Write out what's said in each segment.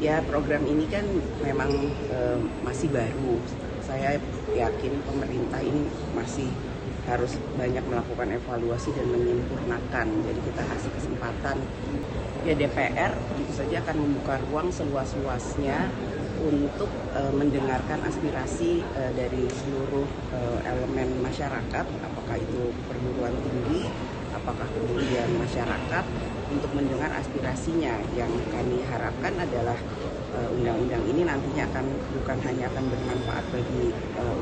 Ya, program ini kan memang masih baru. Saya yakin pemerintah ini masih harus banyak melakukan evaluasi dan menyempurnakan. Jadi kita kasih kesempatan. Ya, DPR tentu saja akan membuka ruang seluas-luasnya untuk mendengarkan aspirasi dari seluruh elemen masyarakat, apakah itu perguruan tinggi, apakah kemudian masyarakat, untuk mendengar aspirasinya. Yang kami harapkan adalah undang-undang ini nantinya bukan hanya akan bermanfaat bagi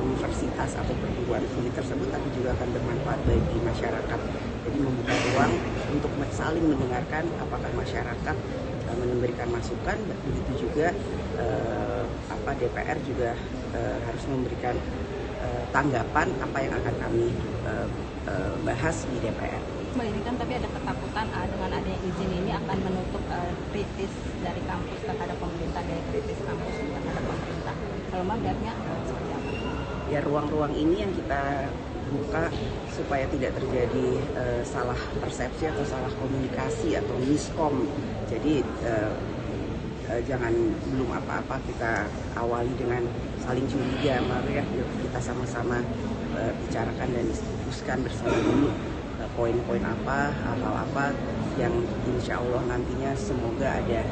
universitas atau perguruan tinggi tersebut, tapi juga akan bermanfaat bagi masyarakat. Jadi membuka ruang untuk saling mendengarkan apakah masyarakat memberikan masukan, begitu juga DPR juga harus memberikan tanggapan apa yang akan kami bahas di DPR. Mbak, ini kan tapi ada ketakutan dengan adanya izin ini akan menutup kritis dari kampus terhadap pemerintah, dari kritis kampus terhadap pemerintah. Kalau Mbak lihatnya seperti apa? Ya, ruang-ruang ini yang kita buka supaya tidak terjadi salah persepsi atau salah komunikasi atau miskom. Jadi jangan belum apa-apa kita awali dengan saling curiga. Mari ya kita sama-sama bicarakan dan diskusikan bersama dulu poin-poin apa, hal-hal apa yang insya Allah nantinya semoga ada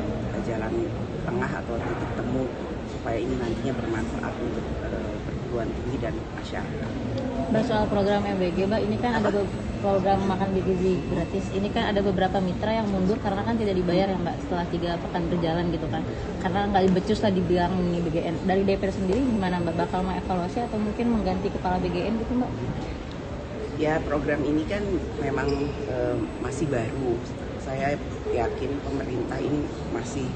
jalan tengah atau titik temu supaya ini nantinya bermanfaat untuk perguruan tinggi dan masyarakat. Mbak, soal program MBG, Mbak, ini kan ada program makan gizi gratis. Ini kan ada beberapa mitra yang mundur karena kan tidak dibayar ya, Mbak, setelah 3 pekan berjalan gitu kan. Karena nggak becus lah dibilang ini BGN. Dari DPR sendiri gimana, Mbak? Bakal mengevaluasi atau mungkin mengganti kepala BGN gitu, Mbak? Ya, program ini kan memang masih baru. Saya yakin pemerintah ini masih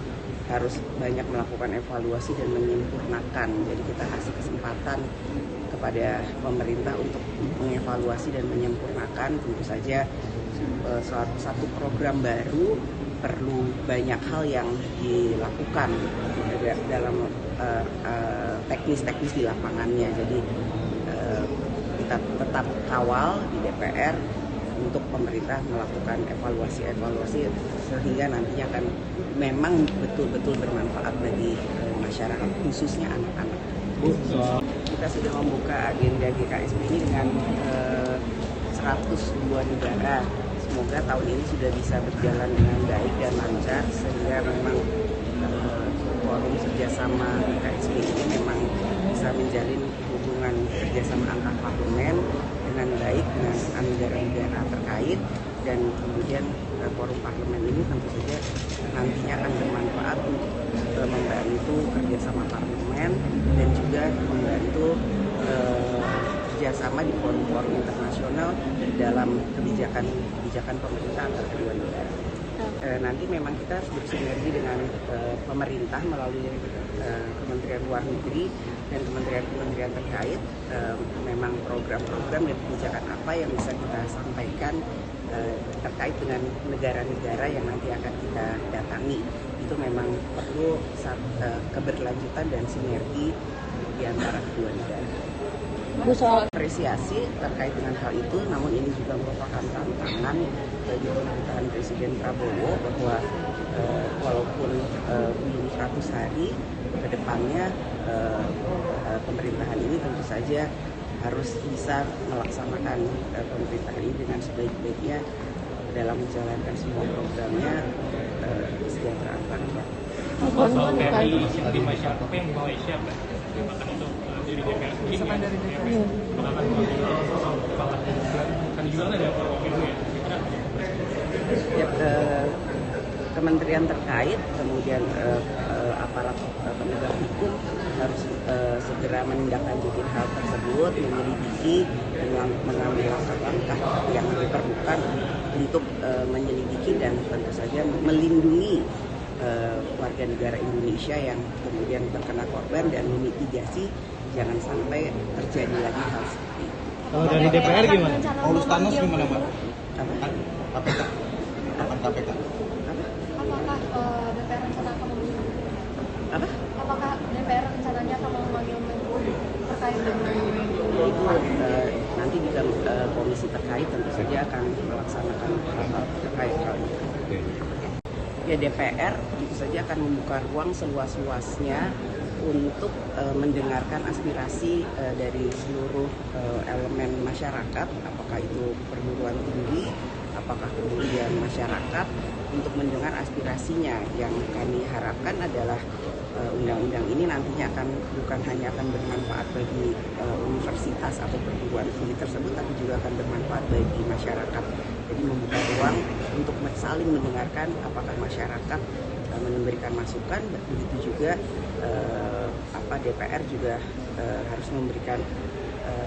harus banyak melakukan evaluasi dan menyempurnakan. Jadi kita kasih kesempatan kepada pemerintah untuk mengevaluasi dan menyempurnakan. Tentu saja satu program baru perlu banyak hal yang dilakukan dalam teknis-teknis di lapangannya. Jadi kita tetap kawal di DPR untuk pemerintah melakukan evaluasi sehingga nantinya akan memang betul-betul bermanfaat bagi masyarakat, khususnya anak-anak. Kita sudah membuka agenda GKSP ini dengan 102 negara. Semoga tahun ini sudah bisa berjalan dengan baik dan lancar sehingga memang forum kerjasama GKSP ini memang bisa menjalin hubungan kerjasama antar parlemen dengan baik dengan negara-negara terkait, dan kemudian forum parlemen ini tentu saja nantinya akan bermanfaat untuk membantu kerjasama parlemen dan juga membantu kerjasama di forum-forum internasional dalam kebijakan pemerintah antar kedua negara. Nanti memang kita harus bersinergi dengan pemerintah melalui Kementerian Luar Negeri dan kementerian terkait. Memang program-program dan kebijakan apa yang bisa kita sampaikan terkait dengan negara-negara yang nanti akan kita datangi. Itu memang perlu keberlanjutan dan sinergi di antara kedua negara. Soal Apresiasi terkait dengan hal itu, namun ini juga merupakan tantangan bagi pemerintahan Presiden Prabowo bahwa walaupun belum 100 hari ke depannya pemerintahan ini tentu saja harus bisa melaksanakan pemerintahan ini dengan sebaik-baiknya dalam menjalankan semua programnya kesejahteraan rakyat. Soal PMI di masyarakat yang di Malaysia, bahkan untuk diri DPR sendiri kan juga ada wakilnya. Ya, kementerian terkait, kemudian aparat penegak hukum harus segera menindaklanjuti hal tersebut, menyelidiki dan mengambil langkah-langkah yang diperlukan untuk menyelidiki dan tentu saja melindungi warga negara Indonesia yang kemudian terkena korban dan memitigasi jangan sampai terjadi lagi hal seperti itu. Kalau dari DPR gimana? Paulus Thanos gimana, Mbak? Apa? KPK. Apakah DPR rencana akan memanggil? Apa? Apakah DPR rencananya akan memanggil Menko terkait dengan Itu nanti di komisi terkait tentu saja akan melaksanakan hal-hal terkait hal itu. Ya DPR tentu saja akan membuka ruang seluas-luasnya untuk mendengarkan aspirasi dari seluruh elemen masyarakat, apakah itu perguruan tinggi, apakah kemudian masyarakat, untuk mendengar aspirasinya. Yang kami harapkan adalah undang-undang ini nantinya bukan hanya akan bermanfaat bagi universitas atau perguruan tinggi tersebut, tapi juga akan bermanfaat bagi masyarakat. Jadi membuka ruang untuk saling mendengarkan apakah masyarakat memberikan masukan, begitu juga DPR juga harus memberikan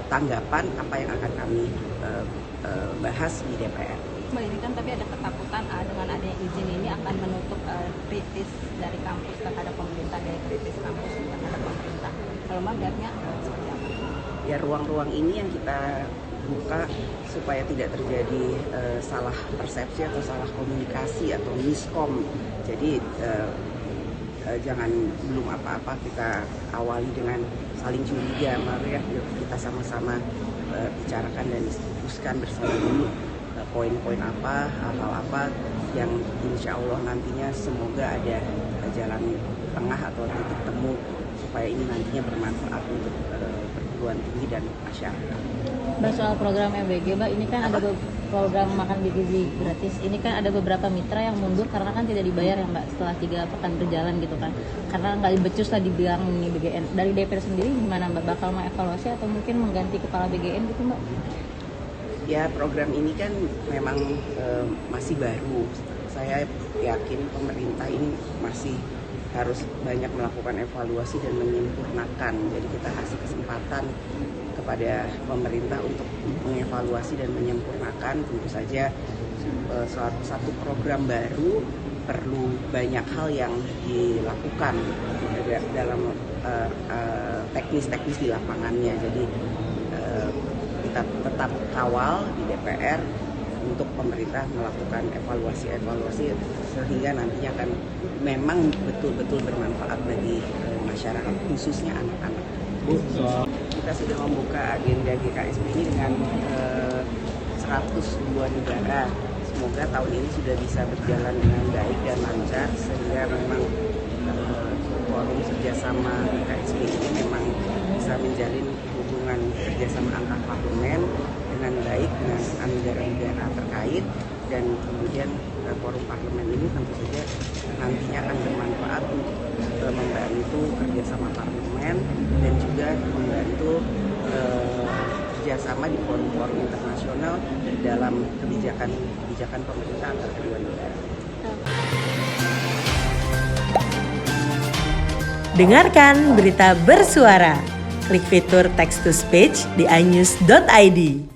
tanggapan apa yang akan kami bahas di DPR. Mbak, ini kan tapi ada ketakutan dengan adanya izin ini akan menutup kritis dari kampus terhadap pemerintah, daya kritis kampus terhadap pemerintah. Kalau Mbak lihatnya seperti apa? Ya ruang-ruang ini yang kita buka supaya tidak terjadi salah persepsi atau salah komunikasi atau miskom. Jadi jangan belum apa-apa kita awali dengan saling curiga. Mari ya kita sama-sama bicarakan dan diskusikan bersama dulu poin-poin apa, hal-hal apa yang insya Allah nantinya semoga ada jalan tengah atau titik temu supaya ini nantinya bermanfaat untuk perguruan tinggi dan masyarakat. Mbak, soal program MBG, Mbak, ini kan ada program makan gizi gratis. Ini kan ada beberapa mitra yang mundur karena kan tidak dibayar ya Mbak setelah 3 pekan berjalan gitu kan. Karena nggak becus tadi bilang ini BGN. Dari DPR sendiri gimana Mbak? Bakal mengevaluasi atau mungkin mengganti kepala BGN gitu Mbak? Ya program ini kan memang masih baru. Saya yakin pemerintah ini masih harus banyak melakukan evaluasi dan menyempurnakan. Jadi kita kasih kesempatan kepada pemerintah untuk mengevaluasi dan menyempurnakan. Tentu saja satu program baru perlu banyak hal yang dilakukan dalam teknis-teknis di lapangannya. Jadi kita tetap kawal di DPR untuk pemerintah melakukan evaluasi sehingga nantinya akan memang betul-betul bermanfaat bagi masyarakat, khususnya anak-anak. Kita sudah membuka agenda GKSP ini dengan 102 negara. Semoga tahun ini sudah bisa berjalan dengan baik dan lancar sehingga memang forum kerjasama GKSP ini memang bisa menjalin hubungan kerjasama antar parlemen dengan baik dengan negara-negara terkait, dan kemudian forum parlemen ini tentu saja nantinya akan bermanfaat untuk membantu kerjasama parlemen dan juga membantu kerjasama di forum-forum internasional dalam kebijakan pemerintah antar kedua negara. Dengarkan berita bersuara. Klik fitur text to speech di inews.id.